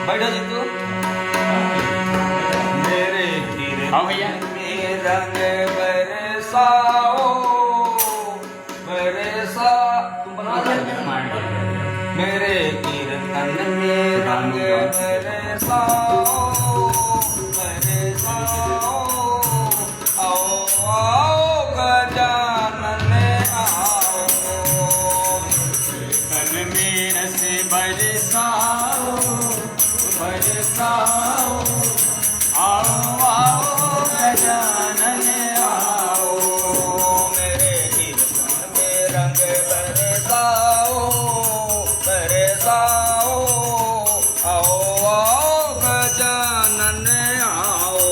बैठो जी तू। मेरे हाँ भैया। में रंग बरसाओ बरसा तुम बना दे। मेरे कीर्तन में रंग बरसाओ बरसाओ आओ आओ गजानन आओ। तन में रस बरसाओ बरसाओ आओ आओ गजानन आओ। मेरे कीर्तन में रंग बरसाओ बरसाओ आओ आओ गजानन आओ।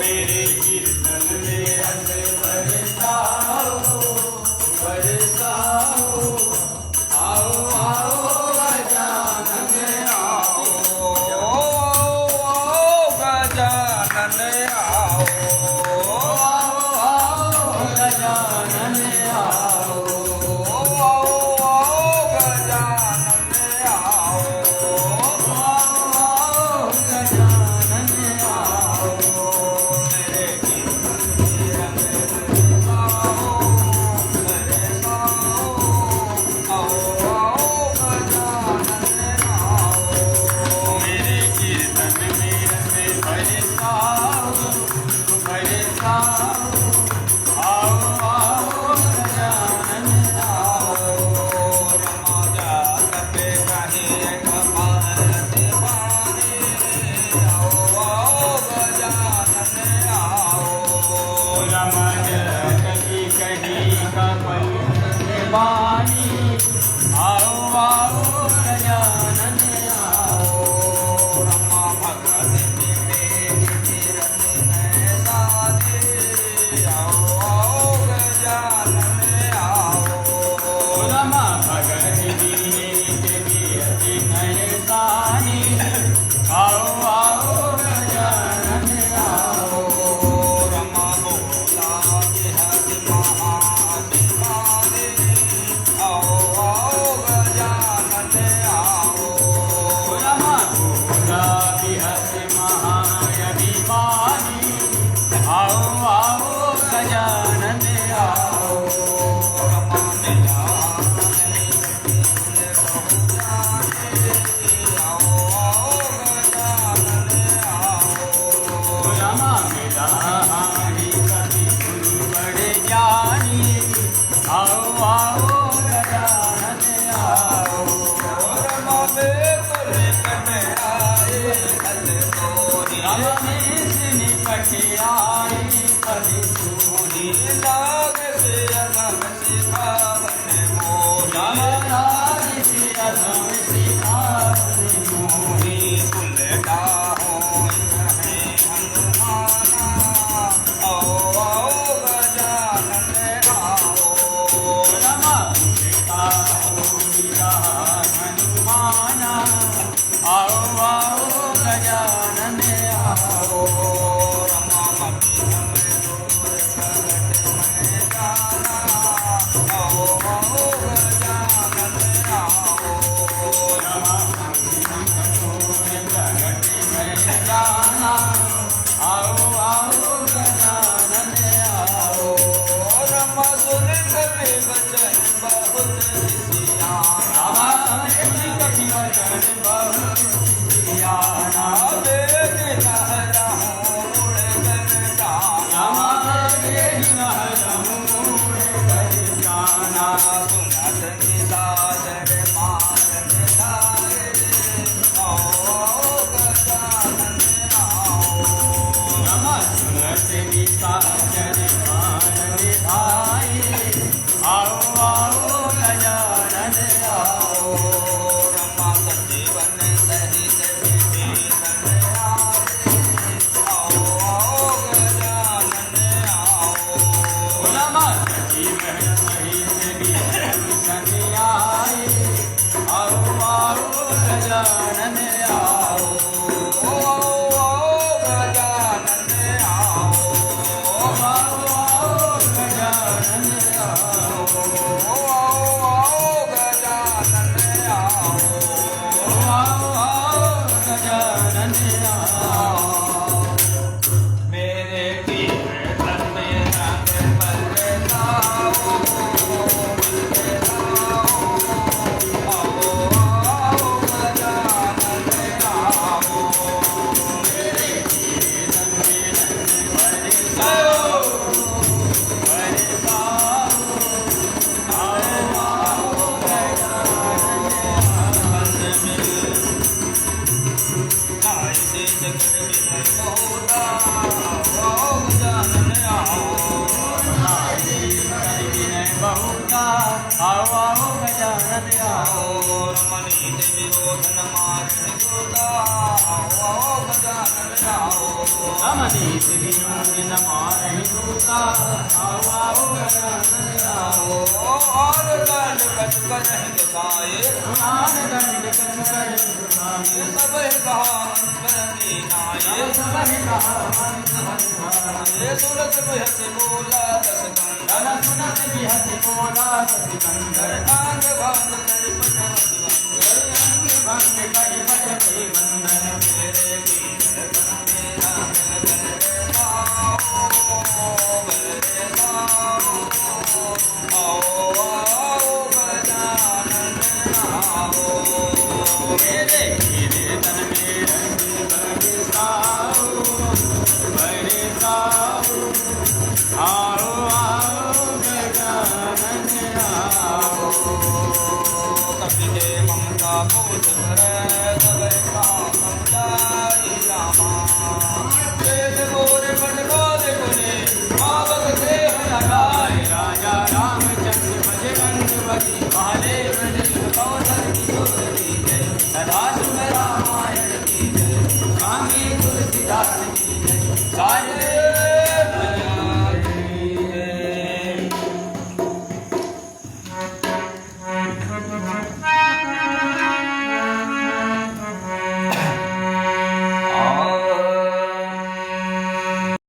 मेरे कीर्तन में रस बरसाओ बरसाओ आओ आओ गजानन आओ। गजानन आओ गजानन आओ। गजानन आओ। गजानन आओ। मेरे कीर्तन में रंग बरसाओ बरसाओ आओ आओ गजानन आओ। मेरे कीर्तन में रस बरसाओ बरसाओ आओ आओ गजानन आओ। रमा जात पे कहे कपालत वाणी आओ आओ गजानन आओ। रमज कही कही कपल वाणी आओ आओ गजानन आओ। रमा भगत चिरन साधे आओ आओ गजानन आओ। रमा भगत दीने के नय सानी आओ आओ गजानन आओ। रमा बोला हरि महादेवाने आओ आओ गजानन आओ। रमा भोला बिहस महाअभिमानी आओ आओ गजानन आओ। रमा मिला आओ आओ गजानन आओ। रमा मिला हानि कवि गुरु बड़े ज्ञानी आओ आओ गजानन आओ। रमा में तुले कटे आए हल तोरी रमा में निकट आई कवि सोनी लाग से अगम सिखावन मोही। राज से अधम सिखावन मोही। कुलटा हो हनुमाना आओ आओ गजानन आओ। रमा उठता हो मीरा हनुमाना आओ आओ गजानन आओ। रमा मध्यम दूर प्रगट में जाना आओ आओ गजानन आओ। रमा कठोर प्रगट में जाना आओ आओ गजानन आओ। रमा सुन कवि वचन बहुत सियाना रमा कठि कठि वचन बहुत सियाना। वेद लहराऊं उड़ कर जाना। रमा देहि महरहूँ कर जाना। सुनत निसादर मारन लाए आओ आओ गजानन आओ। रमा सुनत निशाचर मान निभाए आओ आओ गजानन आओ। रमा सजीवन सहित विभीषण आए आओ आओ गजानन आओ। रमा सजीवन सहित विभीषण आए गजानन आओ रमणी देवी रोधन मारहि दुर्गा आओ गजानन आओ रमणी देवी रोधन मारहि दुर्गा आओ गजानन आओ और दंड कछ करहि दिखाए आन दंड कछ करहि दिखाए सब कहा अंतरनी नाये सब कहा अंतरनी ये तुलस बिहति बोला दस कंदन सुनत बिहति बोला दस कंदन अंग भंग कर पटवति अंग भंग कर पटवति बंधन मेरे कीर्तन मेरा गण आओ मेरे आओ गजानन आओ मेरे कीर्तन में रंग बरसाओ बरसाओ आओ आओ गजानन आओ कपि दे ममता बोध भर